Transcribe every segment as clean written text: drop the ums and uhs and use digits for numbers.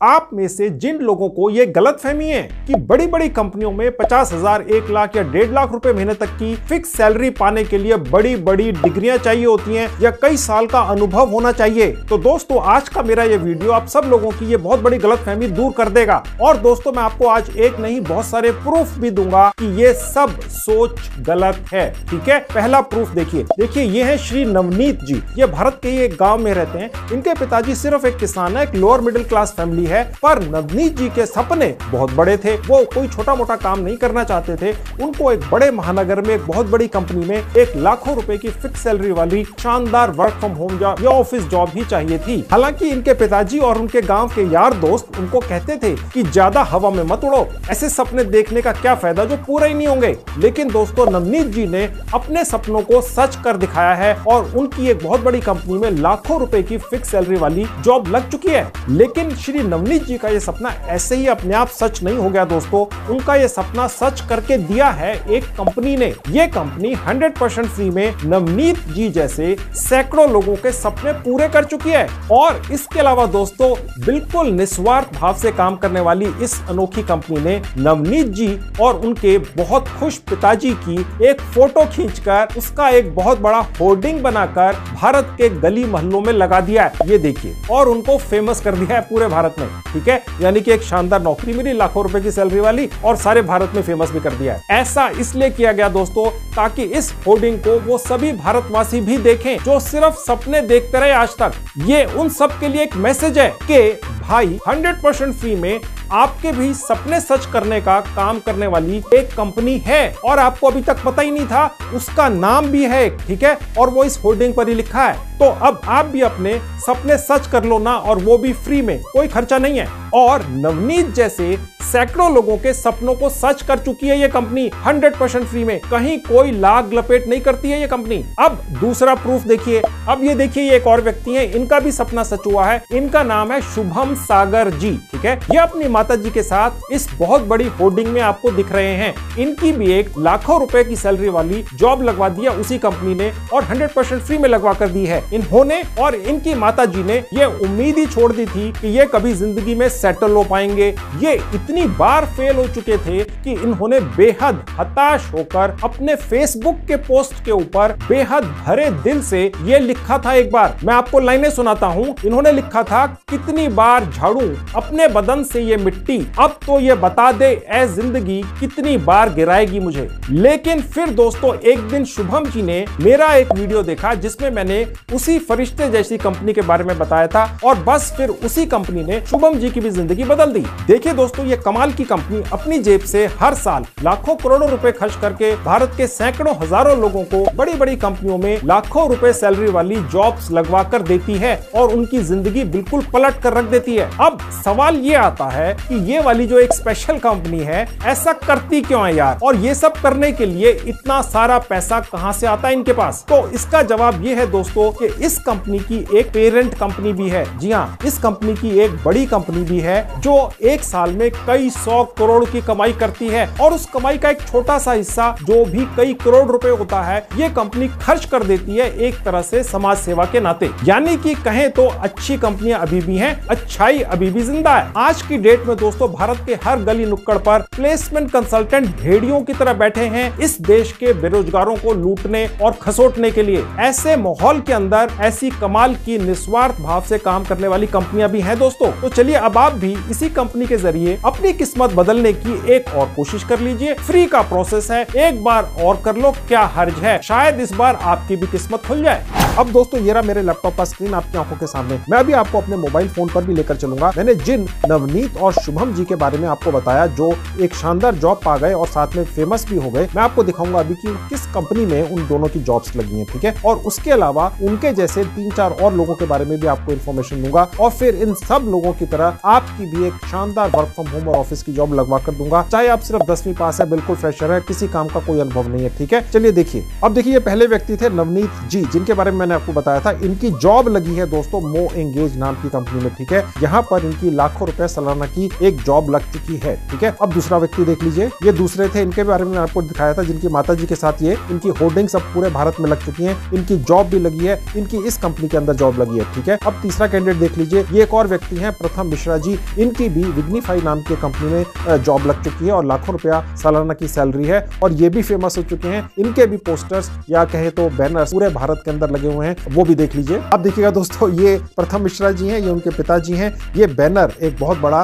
आप में से जिन लोगों को यह गलतफहमी है कि बड़ी बड़ी कंपनियों में 50,000, 1 लाख या 1.5 लाख रुपए महीने तक की फिक्स सैलरी पाने के लिए बड़ी बड़ी डिग्रियां चाहिए होती हैं या कई साल का अनुभव होना चाहिए, तो दोस्तों आज का मेरा ये वीडियो आप सब लोगों की ये बहुत बड़ी गलतफहमी दूर कर देगा। और दोस्तों मैं आपको आज एक नहीं बहुत सारे प्रूफ भी दूंगा कि ये सब सोच गलत है। ठीक है, पहला प्रूफ देखिए ये है श्री नवनीत जी। ये भारत के एक गांव में रहते हैं। इनके पिताजी सिर्फ एक किसान है, एक लोअर मिडिल क्लास फैमिली है, पर नवनीत जी के सपने बहुत बड़े थे। वो कोई छोटा मोटा काम नहीं करना चाहते थे। उनको एक बड़े महानगर में एक बहुत बड़ी कंपनी में एक लाखों रुपए की फिक्स सैलरी वाली शानदार वर्क फ्रॉम होम जॉब या ऑफिस जॉब ही चाहिए थी। हालांकि इनके पिताजी और उनके गांव के यार दोस्त उनको कहते थे कि ज्यादा हवा में मत उड़ो, ऐसे सपने देखने का क्या फायदा जो पूरे ही नहीं होंगे। लेकिन दोस्तों नवनीत जी ने अपने सपनों को सच कर दिखाया है और उनकी एक बहुत बड़ी कंपनी में लाखों रुपए की फिक्स सैलरी वाली जॉब लग चुकी है। लेकिन श्री नवनीत जी का ये सपना ऐसे ही अपने आप सच नहीं हो गया दोस्तों, उनका ये सपना सच करके दिया है एक कंपनी ने। ये कंपनी 100% फ्री में नवनीत जी जैसे सैकड़ों लोगों के सपने पूरे कर चुकी है। और इसके अलावा दोस्तों बिल्कुल निस्वार्थ भाव से काम करने वाली इस अनोखी कंपनी ने नवनीत जी और उनके बहुत खुश पिताजी की एक फोटो खींचकर उसका एक बहुत बड़ा होर्डिंग बनाकर भारत के गली मोहल्लों में लगा दिया है। ये देखिए, और उनको फेमस कर दिया है पूरे भारत में। ठीक है, यानी कि एक शानदार नौकरी मिली लाखों रुपए की सैलरी वाली और सारे भारत में फेमस भी कर दिया है। ऐसा इसलिए किया गया दोस्तों ताकि इस होर्डिंग को वो सभी भारतवासी भी देखें जो सिर्फ सपने देखते रहे आज तक। ये उन सब के लिए एक मैसेज है कि भाई 100% फ्री में आपके भी सपने सच करने का काम करने वाली एक कंपनी है और आपको अभी तक पता ही नहीं था, उसका नाम भी है। ठीक है, और वो इस होर्डिंग पर ही लिखा है। तो अब आप भी अपने सपने सच कर लो ना, और वो भी फ्री में, कोई खर्चा नहीं है। और नवनीत जैसे सैकड़ों लोगों के सपनों को सच कर चुकी है ये कंपनी 100% फ्री में, कहीं कोई लाग लपेट नहीं करती है ये कंपनी। अब दूसरा प्रूफ देखिए। अब ये देखिए, ये एक और व्यक्ति है, इनका भी सपना सच हुआ है। इनका नाम है शुभम सागर जी। ठीक है, ये अपनी माता जी के साथ इस बहुत बड़ी होर्डिंग में आपको दिख रहे हैं। इनकी भी एक लाखों रुपए की सैलरी वाली जॉब लगवा दिया उसी कंपनी ने और 100% फ्री में लगवा कर दी है इन्होंने। और इनकी माता जी ने ये उम्मीद ही छोड़ दी थी कि ये कभी जिंदगी में सेटल हो पाएंगे। ये इतनी बार फेल हो चुके थे कि इन्होंने बेहद हताश होकर अपने फेसबुक के पोस्ट के ऊपर बेहद भरे दिल से ये लिखा था। एक बार मैं आपको लाइनें सुनाता हूं। इन्होंने लिखा था, कितनी बार झाड़ू अपने बदन से ये मिट्टी, अब तो ये बता दे ऐ जिंदगी कितनी बार गिराएगी मुझे। लेकिन फिर दोस्तों एक दिन शुभम जी ने मेरा एक वीडियो देखा जिसमें मैंने उसी फरिश्ते जैसी कंपनी के बारे में बताया था और बस फिर उसी कंपनी ने शुभम जी की भी जिंदगी बदल दी। देखिए दोस्तों, ये कमाल की कंपनी अपनी जेब से हर साल लाखों करोड़ों रुपए खर्च करके भारत के सैकड़ों हजारों लोगों को बड़ी बड़ी कंपनियों में लाखों रुपए सैलरी वाली जॉब्स लगवा कर देती है और उनकी जिंदगी बिल्कुल पलट कर रख देती है। अब सवाल ये आता है कि ये वाली जो एक स्पेशल कंपनी है ऐसा करती क्यों है यार, और ये सब करने के लिए इतना सारा पैसा कहां से आता है इनके पास? तो इसका जवाब ये है दोस्तों कि इस कंपनी की एक पेरेंट कंपनी भी है। जी हाँ, इस कंपनी की एक बड़ी कंपनी भी है जो एक साल में कई 100 करोड़ की कमाई करती है और उस कमाई का एक छोटा सा हिस्सा जो भी कई करोड़ रुपए होता है ये कंपनी खर्च कर देती है एक तरह से समाज सेवा के नाते। यानी कि कहें तो अच्छी कंपनियां अभी भी हैं, अच्छाई अभी भी जिंदा है। आज की डेट में दोस्तों भारत के हर गली नुक्कड़ पर प्लेसमेंट कंसल्टेंट भेड़ियों की तरह बैठे हैं इस देश के बेरोजगारों को लूटने और खसोटने के लिए। ऐसे माहौल के अंदर ऐसी कमाल की निस्वार्थ भाव से काम करने वाली कंपनियां भी हैं दोस्तों। तो चलिए अब आप भी इसी कंपनी के जरिए अपनी किस्मत बदलने की एक और कोशिश कर लीजिए। फ्री का प्रोसेस है, एक बार और कर लो, क्या हर्ज है, शायद इस बार आपकी भी किस्मत खुल जाए। अब दोस्तों ये रहा मेरे लैपटॉप का स्क्रीन आपकी आंखों के सामने। मैं अभी आपको अपने मोबाइल फोन पर भी लेकर चलूंगा। मैंने जिन नवनीत और शुभम जी के बारे में आपको बताया जो एक शानदार जॉब पा गए और साथ में फेमस भी हो गए, मैं आपको दिखाऊंगा अभी कि किस कंपनी में उन दोनों की जॉब्स लगी हैं। ठीक है, और उसके अलावा उनके जैसे 3-4 और लोगों के बारे में भी आपको इन्फॉर्मेशन दूंगा और फिर इन सब लोगों की तरह आपकी भी एक शानदार वर्क फ्रॉम होम और ऑफिस की जॉब लगवा कर दूंगा, चाहे आप सिर्फ 10वीं पास है, बिल्कुल फ्रेशर है, किसी काम का कोई अनुभव नहीं है। ठीक है, चलिए देखिए। अब देखिए ये पहले व्यक्ति थे नवनीत जी जिनके बारे में मैंने आपको बताया था। इनकी जॉब लगी है दोस्तों मो एंगेज नाम की कंपनी में, ठीक है। यहाँ पर इनकी लाखों रुपए सालाना की एक जॉब लग चुकी है, ठीक है। अब दूसरा व्यक्ति देख लीजिए, ये दूसरे थे, इनके बारे में आपको दिखाया था, जिनकी माताजी के साथ ये इनकी होर्डिंग्स अब पूरे भारत में लग चुकी हैं, इनकी जॉब भी लगी है, इनकी इस कंपनी के अंदर जॉब लगी है, ठीक है। अब तीसरा कैंडिडेट देख लीजिए, ये एक और व्यक्ति हैं प्रथम मिश्रा जी, इनकी भी विग्निफाई नाम की कंपनी में जॉब लग चुकी है और लाखों रुपया सालाना की सैलरी है और ये भी फेमस हो चुके हैं। इनके भी पोस्टर्स या कहे तो बैनर्स पूरे भारत के अंदर लगे हुए हैं, वो भी देख लीजिए। अब देखिएगा दोस्तों, ये प्रथम मिश्रा जी हैं, ये उनके पिताजी हैं। ये बैनर एक बहुत बड़ा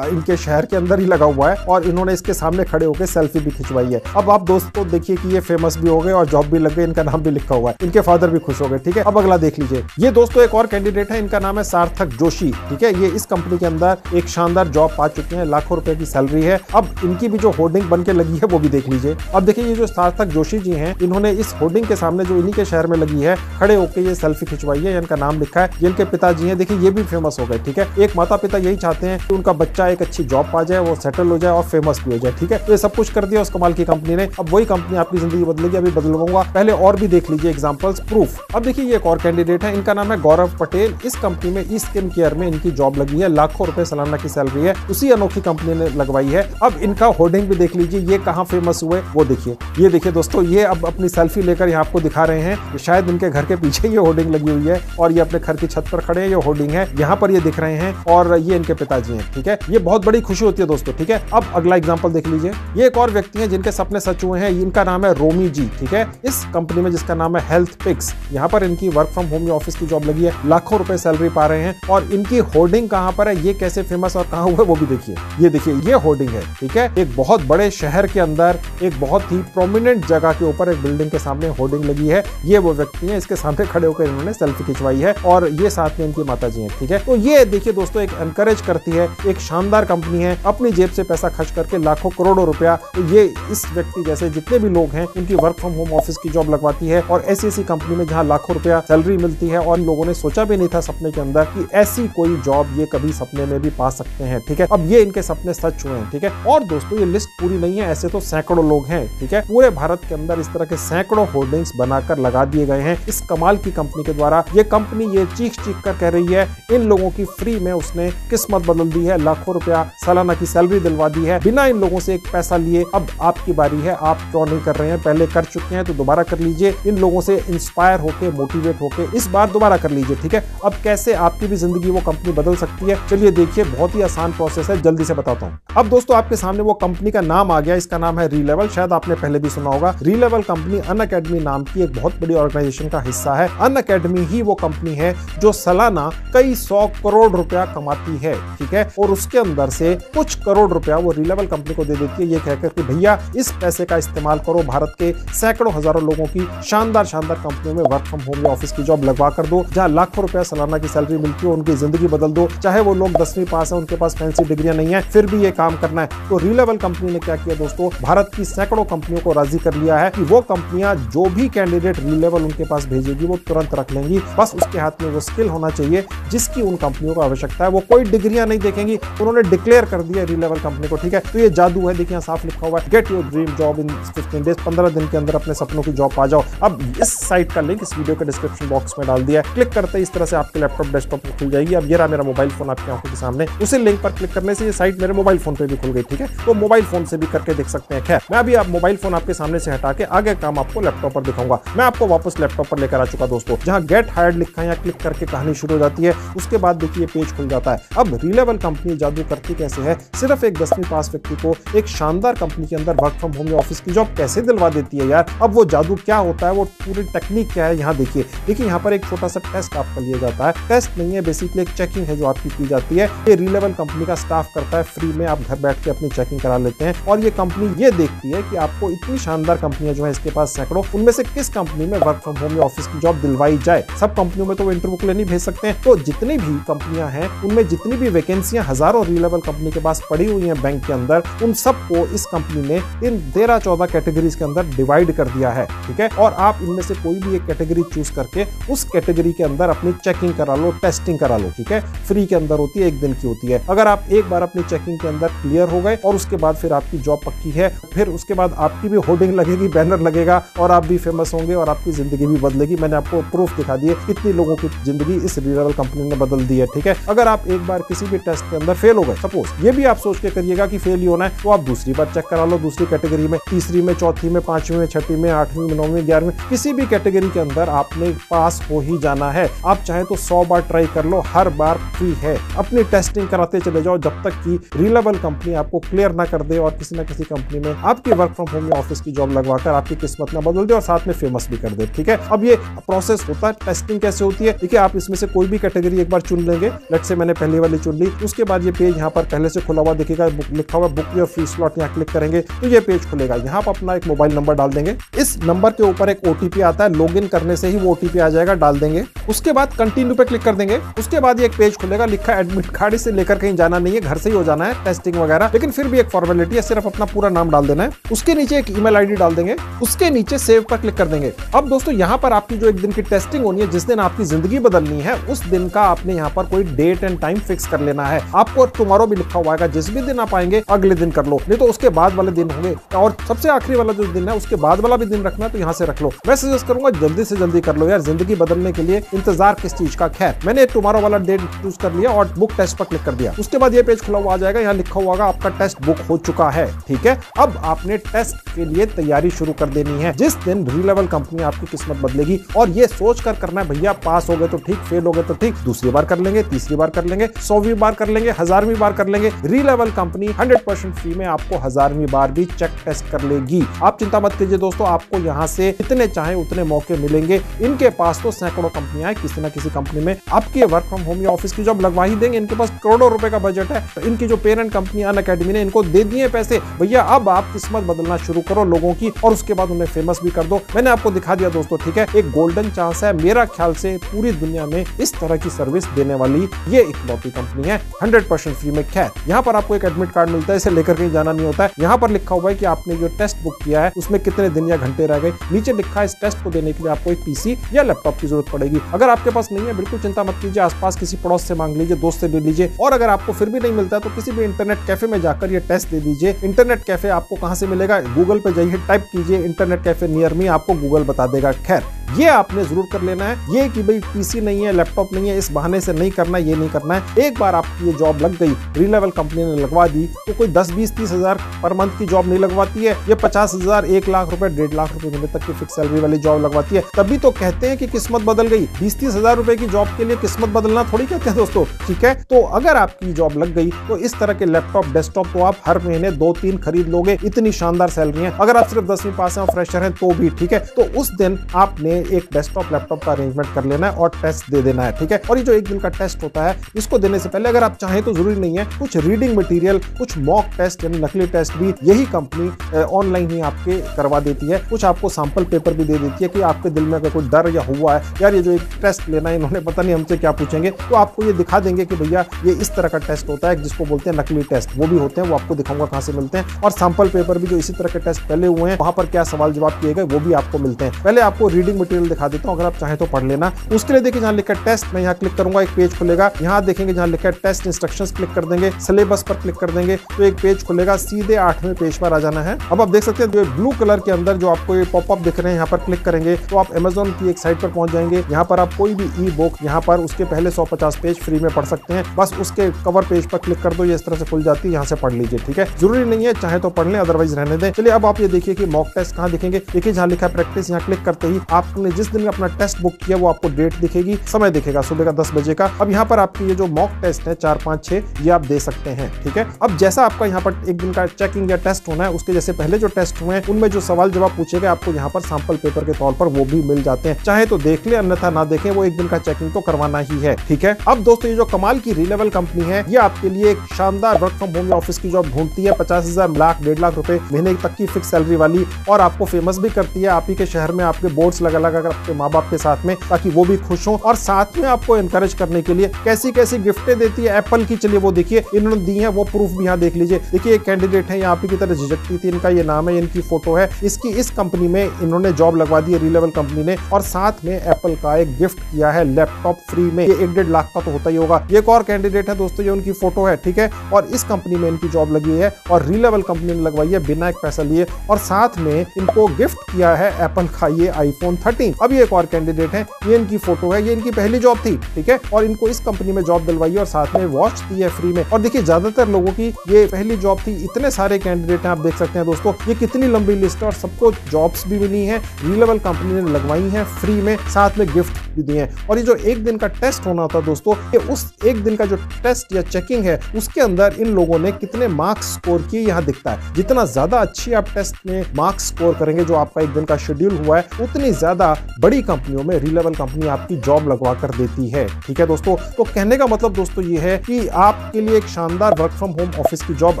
इनके शहर के अंदर ही लगा हुआ है और इन्होंने इसके सामने खड़े होकर सेल्फी भी खिंचवाई है। अब आप दोस्तों देखिए कि ये फेमस भी हो गए और जॉब भी लग गई, इनका नाम भी लिखा हुआ है, इनके फादर भी खुश हो गए, ठीक है। अब अगला देख लीजिए, ये दोस्तों एक और कैंडिडेट है, इनका नाम है सार्थक जोशी, ठीक है। ये इस कंपनी के अंदर एक शानदार जॉब पा चुके हैं, लाखों रुपए की सैलरी है। अब इनकी भी जो होर्डिंग बन के लगी है वो भी देख लीजिए। अब देखिए, ये जो सार्थक जोशी जी हैं, इन्होंने इस होर्डिंग के सामने जो इन्हीं के शहर में लगी है खड़े होकर ये सेल्फी खिंचवाई है, इनका नाम लिखा है, ये इनके पिताजी हैं। देखिए, ये भी फेमस हो गए, ठीक है। एक माता पिता यही चाहते हैं कि उनका बच्चा एक अच्छी जॉब पा जाए, वो सेटल हो जाए और फेमस भी हो जाए, ठीक है। तो ये सब कुछ कर दिया उस कमाल की कंपनी ने। अब वही कंपनी आपकी जिंदगी बदलेगी, अभी बदलवाऊंगा, पहले और भी देख लीजिए एग्जांपल्स, प्रूफ। अब देखिए, ये एक और कैंडिडेट है, इनका नाम है गौरव पटेल। इस कंपनी में ई स्किन केयर में इनकी जॉब लगी है, लाखों रुपए सालाना की सैलरी है, उसी अनोखी कंपनी ने लगवाई है। अब इनका होर्डिंग भी देख लीजिए, ये कहां फेमस हुए वो देखिए। ये देखिए दोस्तों, ये अब अपनी सेल्फी लेकर यहाँ आपको दिखा रहे हैं, शायद इनके घर के पीछे ये होर्डिंग लगी हुई है और ये अपने घर की छत पर खड़े हैं, ये होर्डिंग है, यहाँ पर ये दिख रहे हैं और ये इनके पिताजी हैं, ठीक है। ये बहुत बड़ी खुशी होती है दोस्तों, ठीक है। अब अगला एग्जांपल देख लीजिए, ये एक और व्यक्ति हैं जिनके सपने सच हुए हैं, इनका नाम है रोमी जी, ठीक है। इस कंपनी में जिसका नाम है हेल्थ पिक्स, यहाँ पर इनकी वर्क फ्रॉम होम या ऑफिस की जॉब लगी है, लाखों रुपए सैलरी पा रहे हैं और इनकी होर्डिंग कहाँ पर है, ये कैसे फेमस और कहाँ हुआ वो भी देखिए। ये देखिए, ये होर्डिंग है, ठीक है। एक बहुत बड़े शहर के अंदर एक बहुत ही प्रोमिनेंट जगह के ऊपर एक बिल्डिंग के सामने होर्डिंग लगी है। ये वो व्यक्ति हैं, इसके सामने खड़े होकर इन्होंने सेल्फी खिंचवाई है और ये साथ में इनकी माताजी हैं, ठीक है। तो ये देखिए दोस्तों, एक एनकरेज करती है, एक शानदार कंपनी है, अपनी जेब से पैसा खर्च करके लाखों करोड़ों रुपया ये इस व्यक्ति जैसे जितने भी लोग हैं उनकी वर्क फ्रॉम होम ऑफिस की जॉब लगवाती है और ऐसी कंपनी में जहां लाखों रुपया सैलरी मिलती है और इन लोगों ने सोचा भी नहीं था सपने के अंदर कि ऐसी कोई जॉब ये कभी सपने में भी पा सकते हैं, ठीक है। अब ये इनके सपने सच हुए हैं, ठीक है। और दोस्तों, ये लिस्ट पूरी नहीं है, ऐसे तो सैकड़ों लोग हैं, ठीक है। पूरे भारत के अंदर इस तरह के सैकड़ों होर्डिंग्स बनाकर लगा दिए गए हैं इस कमाल की कंपनी के द्वारा। ये कंपनी ये चीख कर कह रही है, इन लोगों की फ्री में उसने किस्मत बदल दी है, लाखों रुपया सालाना की सैलरी दिलवा दी है बिना इन लोगों से एक पैसा लिए। अब आपकी बारी है, आप क्यों नहीं कर रहे हैं, पहले कर चुके हैं तो दोबारा कर लीजिए, इन लोगों से इंस्पायर होके मोटिवेट होके इस बार दोबारा कर लीजिए, ठीक है। अब कैसे आपकी भी जिंदगी वो कंपनी बदल सकती है, चलिए देखिए, बहुत ही आसान प्रोसेस है, जल्दी से बताता हूँ। अब दोस्तों, आपके सामने वो कंपनी का नाम आ गया, इसका नाम है रीलेवल, शायद आपने पहले भी सुना होगा। रीलेवल कंपनी अनअकैडमी नाम की एक बहुत बड़ी ऑर्गेनाइजेशन का हिस्सा है। अनअकैडमी ही वो कंपनी है जो सालाना कई 100 करोड़ रुपया कमाती है, ठीक है। और उसके अंदर से कुछ करोड़ रुपया वो रीलेवल कंपनी को दे देती है, ये कहकर कि भैया इस पैसे का इस्तेमाल करो, भारत के सैकड़ों हजारों लोगों की शानदार कंपनियों में वर्क फ्रॉम होम या ऑफिस की जॉब लगवा कर दो, जहां लाखों रुपया सालाना की सैलरी मिलती है, उनकी जिंदगी बदल दो। चाहे वो लोग 10वीं पास है, उनके पास फैंसी डिग्रियां नहीं है, फिर भी ये काम करना है। तो रीलेवल कंपनी ने क्या किया दोस्तों, भारत की सैकड़ों कंपनियों को राजी कर लिया है कि वो कंपनियां जो भी कैंडिडेट रीलेवल उनके पास भेजेगी वो तुरंत रख लेंगी, बस उसके हाथ में वो स्किल होना चाहिए जिसकी उन कंपनियों को आवश्यकता है। वो कोई डिग्रियां नहीं देखेंगी, उन्होंने डिक्लेयर कर दिया रीलेवल कंपनी को, ठीक है। तो ये जादू है, देखिए साफ लिखा हुआ है, get your dream job in 15 days, 15 दिन के अंदर अपने सपनों की जॉब पा जाओ। अब इस साइट का लिंक इस वीडियो के डिस्क्रिप्शन बॉक्स में डाल दिया है, क्लिक करते ही इस तरह से आपके लैपटॉप डेस्कटॉप पर खुल जाएगी। अब ये रहा मेरा मोबाइल फोन आपकी आंखों के सामने, उसी लिंक पर क्लिक करने से ये साइट मेरे मोबाइल फोन पे भी खुल गई, ठीक है। तो मोबाइल फोन से भी करके देख सकते हैं। खैर, मैं अभी आप मोबाइल फोन आपके सामने से हटा के आगे काम आपको लैपटॉप पर दिखाऊंगा। मैं आपको वापस लैपटॉप पर लेकर आ चुका दोस्तों, जहां गेट हायर्ड लिखा है, या क्लिक करके कहानी शुरू हो जाती है। उसके बाद देखिए पेज खुल जाता है। अब रीलेवल कंपनी जादू करती कैसे है, सिर्फ एक 10वीं पास व्यक्ति को एक शानदार कंपनी के अंदर वर्क फ्रॉम होम या ऑफिस की जॉब कैसे दिलवा देती है यार। अब वो जादू क्या होता है, वो पूरी टेक्निक क्या है, यहाँ देखिए। यहाँ पर एक छोटा सा टेस्ट आपका लिया जाता है, टेस्ट नहीं है, बेसिकली एक चेकिंग है जो आपकी की जाती है। ये रीलेवल कंपनी का स्टाफ करता है, फ्री में आप घर बैठ के अपनी चेकिंग करा लेते हैं। और ये कंपनी ये देखती है कि आपको इतनी शानदार कंपनियां जो है इसके पास सैकड़ों, उनमें से किस कंपनी में वर्क फ्रॉम होम या ऑफिस की जॉब दिलवाई जाए। सब कंपनियों में तो वो इंटरव्यू के लिए नहीं भेज सकते हैं, तो जितनी भी कंपनियां हैं उनमें जितनी भी वैकेंसियां हजारों रीलेवल कंपनी के पास पड़ी हुई हैं बैंक के अंदर, उन सबको इस कंपनी ने इन 13-14 कैटेगरीज के अंदर डिवाइड कर दिया है, ठीक है। और आप इनमें से कोई भी एक कैटेगरी चूज करके उस कैटेगरी के अंदर अपनी चेकिंग करा लो, टेस्टिंग करा लो, ठीक है। फ्री के अंदर होती है, 1 दिन की होती है। अगर आप एक बार अपनी चेकिंग के अंदर क्लियर हो गए और उसके बाद फिर आपकी जॉब पक्की है, फिर उसके बाद आपकी भी होर्डिंग लगेगी, बैनर लगेगा और आप भी फेमस होंगे और आपकी जिंदगी भी बदलेगी। मैंने आपको प्रूफ दिखा दिए कितनी लोगों की जिंदगी इस रीलेवल कंपनी ने बदल दी है। ठीक है, अगर आप एक बार किसी भी टेस्ट के अंदर फेल हो गए, सपोज ये भी आप सोच के करिएगा कि फेल ही होना है, तो आप दूसरी बार चेक करा लो, दूसरी कैटेगरी में, तीसरी में, चौथी में, पांचवी में, छठी में, आठवीं में, 9वीं, 11वीं, किसी भी कैटेगरी के अंदर आपने पास हो ही जाना है। आप चाहे तो 100 बार ट्राई कर लो, हर बार फ्री है। अपनी टेस्टिंग कराते चले जाओ जब तक कि रीलेवल कंपनी आपको क्लियर ना कर दे और किसी ना किसी कंपनी में आपके वर्क फ्रॉम होम या ऑफिस की जॉब लगवाकर आपकी किस्मत ना बदल दे और साथ में फेमस भी कर दे। ठीक है, अब ये प्रोसेस होता है। टेस्टिंग कैसे होती है, देखिए आप इसमें से कोई भी कैटेगरी एक बार चुन लेंगे। लेट्स से मैंने पहले वाली चुन ली, उसके बाद ये पेज यहाँ पर पहले से खुला हुआ दिखेगा, लिखा हुआ बुक योर फ्री स्लॉट, यहाँ क्लिक करेंगे तो ये पेज खुलेगा। यहाँ पर अपना एक मोबाइल नंबर डाल देंगे, इस नंबर के ऊपर एक ओटीपी आता है, लॉगिन करने से ही वो ओटीपी आ जाएगा, डाल देंगे। उसके बाद कंटिन्यू पे क्लिक कर देंगे। उसके बाद ये एक पेज खुलेगा, लिखा एडमिट कार्ड, से लेकर कहीं जाना नहीं है, घर से ही हो जाना है टेस्टिंग वगैरह, लेकिन फिर भी एक फॉर्मेलिटी है, सिर्फ अपना पूरा नाम डाल देना है। उसके नीचे एक ईमेल आईडी डाल देंगे, उसके नीचे सेव पर क्लिक कर देंगे। अब दोस्तों यहाँ पर आपकी जो एक दिन की टेस्टिंग होनी है, जिस दिन आपकी जिंदगी बदलनी है, उस दिन का आपने यहाँ पर कोई डेट एंड टाइम फिक्स कर लेना है। आपको टुमारो भी लिखा हुआ है, जिस भी दिन आप आएंगे अगले दिन कर लो, नहीं तो उसके बाद वाले दिन होंगे, और सबसे आखिरी वाला जो दिन है उसके बाद वाला भी दिन रखना है, तो यहाँ से रख लो। मैं सजेस्ट करूंगा जल्दी से जल्दी कर लो यार, जिंदगी बदलने के लिए इंतजार किस चीज का। खैर मैंने टुमारो वाला डेट चूज कर लिया और बुक टेस्ट पर क्लिक कर दिया। उसके बाद ये पेज खुला हुआ आ जाएगा, यहाँ लिखा हुआ होगा आपका टेस्ट बुक हो चुका है। ठीक है, अब आपने टेस्ट के लिए तैयारी शुरू कर देनी है। जिस दिन रीलेवल कंपनी आपकी किस्मत बदलेगी, और ये सोच कर करना है भैया, पास हो गए तो ठीक, फेल हो गए तो ठीक, दूसरी बार कर लेंगे, तीसरी बार कर लेंगे, 100वीं बार कर लेंगे, 1000वीं बार कर लेंगे। रीलेवल कंपनी 100% फ्री में आपको 1000वीं बार भी चेक टेस्ट कर लेगी। आप चिंता मत कीजिए दोस्तों, आपको यहाँ से जितने चाहे उतने मौके मिलेंगे। इनके पास तो सैकड़ों कंपनियां हैं, किसी ना किसी कंपनी में आपके वर्क फ्रॉम होम या ऑफिस की जॉब लगवा ही देंगे। इनके पास करोड़ों रुपए का बजट है। इनकी जो पेरेंट कंपनी अनअकैडमी ने इनको दे दिए पैसे, भैया अब आप किस्मत बदलना शुरू करो लोगों की, और उसके बाद उन्हें फेमस भी कर दो। मैंने आपको दिखा दिया दोस्तों, ठीक है, एक गोल्डन चांस है। मेरा ख्याल से पूरी दुनिया में इस तरह की सर्विस देने वाली ये इकलौती कंपनी है, 100% फ्री में। खैर यहाँ पर आपको एक एडमिट कार्ड मिलता है, इसे लेकर कहीं जाना नहीं होता है। यहाँ पर लिखा हुआ है कि आपने जो टेस्ट बुक किया है उसमें कितने दिन या घंटे रह गए। नीचे लिखा है इस टेस्ट को देने के लिए आपको एक पीसी या लैपटॉप की जरूरत पड़ेगी। अगर आपके पास नहीं है, बिल्कुल चिंता मत कीजिए, आसपास किसी पड़ोस से मांग लीजिए, दोस्त से ले लीजिए, और अगर आपको फिर भी नहीं मिलता है तो किसी भी इंटरनेट कैफे में जाकर ये टेस्ट दे दीजिए। इंटरनेट कैफे आपको कहां से मिलेगा, गूगल पे जाइए, टाइप कीजिए इंटरनेट कैफे नियर मी, आपको गूगल बता देगा। खैर ये आपने जरूर कर लेना है। ये कि भाई पीसी नहीं है, लैपटॉप नहीं है, इस बहाने से नहीं करना, ये नहीं करना है। एक बार आपकी ये जॉब लग गई, रीलेवल कंपनी ने लगवा दी, तो कोई 10, 20, 30 हजार पर मंथ की जॉब नहीं लगवाती है। ये 50,000, 1 लाख रुपए, 1.5 लाख रुपए महीने तक की फिक्स सैलरी वाली जॉब लगवाती है। तभी तो कहते हैं कि किस्मत बदल गई। 20-30 हजार रुपए की जॉब के लिए किस्मत बदलना थोड़ी कहते हैं दोस्तों। ठीक है, तो अगर आपकी जॉब लग गई तो इस तरह के लैपटॉप, डेस्कटॉप तो आप हर महीने 2-3 खरीद लोगे, इतनी शानदार सैलरी है। अगर आप सिर्फ 10वीं पास हैं और फ्रेशर हैं तो भी ठीक है, तो उस दिन आपने एक डेस्कटॉप लैपटॉप का अरेंजमेंट कर लेना है और टेस्ट दे देना है। ठीक है, और ये जो एक दिन का टेस्ट होता है, इसको देने से पहले अगर आप चाहें तो जरूरी नहीं है, कुछ रीडिंग मटेरियल, कुछ मॉक टेस्ट यानी नकली टेस्ट भी यही कंपनी ऑनलाइन ही आपके करवा देती है। कुछ आपको सैंपल पेपर भी दे देती है कि आपके दिल में अगर कोई डर या हुआ है, यार ये जो एक टेस्ट लेना है, इन्होंने पता नहीं हमसे क्या पूछेंगे, तो आपको ये दिखा देंगे कि भैया ये इस तरह का टेस्ट होता है, जिसको बोलते हैं नकली टेस्ट। वो भी होते हैं, वो आपको दिखाऊंगा कहां से मिलते हैं, और सैंपल पेपर भी जो इसी तरह के टेस्ट पहले हुए हैं, वहां पर क्या सवाल जवाब किए गए, वो भी आपको मिलते हैं। पहले आपको रीडिंग मटेरियल दिखा देता हूं, अगर आप चाहें तो पढ़ लेना। उसके लिए देखिए जहां लिखा है टेस्ट, मैं यहाँ क्लिक करूंगा, एक पेज खुलेगा। यहाँ देखेंगे जहां लिखा है टेस्ट इंस्ट्रक्शंस, क्लिक कर देंगे। सिलेबस पर क्लिक कर देंगे तो एक पेज खुलेगा, सीधे 8वें पेज पर आ जाना है। अब आप देख सकते हैं जो ब्लू कलर के अंदर जो आपको ये पॉपअप दिख रहे हैं, यहाँ पर क्लिक करेंगे तो आप अमेज़न की एक साइट पर पहुंच जाएंगे। यहाँ पर आप कोई भी ई बुक, यहाँ पर उसके पहले 150 पेज फ्री में पढ़ सकते हैं। बस उसके कवर पेज पर क्लिक कर दो, ये इस तरह से खुल जाती है, यहाँ से पढ़ लीजिए। ठीक है, जरूरी नहीं है, चाहे तो पढ़ लें, अदरवाइज रहने दें। चलिए अब आप ये देखिए कि मॉक टेस्ट कहाँ दिखेंगे। देखिए जहाँ लिखा है प्रैक्टिस, यहाँ क्लिक करते ही आपने जिस दिन अपना टेस्ट बुक किया वो आपको डेट दिखेगी, समय दिखेगा सुबह का 10 बजे का। अब यहाँ पर आपकी ये जो मॉक टेस्ट है 4, 5, 6 ये आप दे सकते हैं। ठीक है, अब जैसा आपका यहाँ पर एक दिन का चेकिंग या टेस्ट होना है, उसके जैसे पहले जो टेस्ट हुए हैं उनमें जो सवाल जवाब पूछे गए आपको यहाँ पर सैंपल पेपर के तौर पर वो भी मिल जाते हैं। चाहे तो देख ले, अन्यथा ना देखें, वो एक दिन का चेकिंग तो करवाना ही है। ठीक है, अब दोस्तों ये जो कमाल की रीलेवल कंपनी है, ये आपके लिए एक शानदार वर्क फ्रॉम होम या ऑफिस की जॉब ढूंढती है। 50,000, लाख, 1.5 लाख रुपए महीने तक की फिक्स सैलरी वाली, और आपको फेमस भी करती है। आप ही के शहर में आपके बोर्ड्स लगा कर आपके माँ बाप के साथ में, ताकि वो भी खुश हो, और साथ में आपको एनकरेज करने के लिए कैसी कैसी गिफ्टें देती है एप्पल की। चलिए वो देखिए इन्होंने दी है, वो प्रूफ भी यहाँ देख लीजिए। देखिए एक कैंडिडेट है, यहाँ की तरह झिझकती थी, इनका ये नाम है, इनकी फोटो है, इसकी इस कंपनी में इन्होंने जॉब लगवा दी है रीलेवल कंपनी ने, और साथ में एप्पल का एक गिफ्ट किया है लैपटॉप फ्री में। ये 1-1.5 लाख का तो होता ही होगा। ये एक और कैंडिडेट है दोस्तों, ये उनकी फोटो है। ठीक है, और इस कंपनी में इनकी जॉब लगी है और रीलेवल कंपनी ने लगवाई है बिना एक पैसा लिए, और साथ में इनको गिफ्ट किया है एप्पल का ये iPhone टीम। अब ये एक और कैंडिडेट है, ये इनकी फोटो है, ये इनकी पहली जॉब थी, ठीक है, और इनको इस कंपनी में जॉब दिलवाई और साथ में वॉच दी है फ्री में। और देखिए ज्यादातर लोगों की ये पहली जॉब थी, इतने सारे कैंडिडेट हैं, आप देख सकते हैं दोस्तों, ये कितनी लंबी लिस्ट है और सबको जॉब्स भी मिली हैं, रीलेबल कंपनी ने लगवाई हैं फ्री में, साथ में गिफ्ट भी दिए हैं। और ये जो एक दिन का टेस्ट होना था दोस्तों, ये उस एक दिन का जो टेस्ट या चेकिंग है उसके अंदर इन लोगों ने कितने मार्क्स स्कोर किए यहाँ दिखता है। जितना ज्यादा अच्छी आप टेस्ट में मार्क्स स्कोर करेंगे, जो आपका एक दिन का शेड्यूल हुआ है, उतनी ज्यादा बड़ी कंपनियों में रीलेबल कंपनी आपकी जॉब लगवा कर देती है, ठीक है दोस्तों। तो कहने का मतलब दोस्तों ये है कि आपके लिए एक शानदार वर्क फ्रॉम होम ऑफिस की जॉब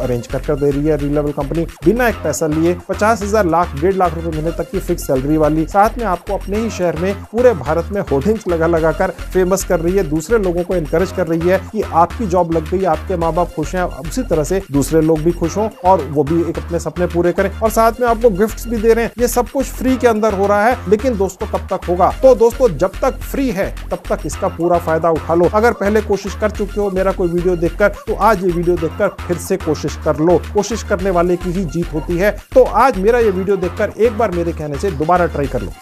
अरेंज कर दे रही है रीलेबल कंपनी, बिना एक पैसा लिए 50,000 लाख 1.5 लाख रुपए महीने तक की फिक्स सैलरी वाली, साथ में आपको अपने ही शहर में पूरे भारत में होर्डिंग्स लगा कर फेमस कर रही है, दूसरे लोगों को एनकरेज कर रही है कि आपकी जॉब लग गई, आपके माँ बाप खुश हैं, उसी तरह से दूसरे लोग भी खुश हों और वो भी एक अपने सपने पूरे करें, और साथ में आपको गिफ्ट्स भी दे रहे हैं। ये सब कुछ फ्री के अंदर हो रहा है, लेकिन दोस्तों कब तक होगा? तो दोस्तों जब तक फ्री है तब तक इसका पूरा फायदा उठा लो। अगर पहले कोशिश कर चुके हो मेरा कोई वीडियो देखकर, तो आज ये वीडियो देखकर फिर से कोशिश कर लो। कोशिश करने वाले की ही जीत होती है। तो आज मेरा ये वीडियो देखकर एक बार मेरे कहने से दोबारा ट्राई कर लो।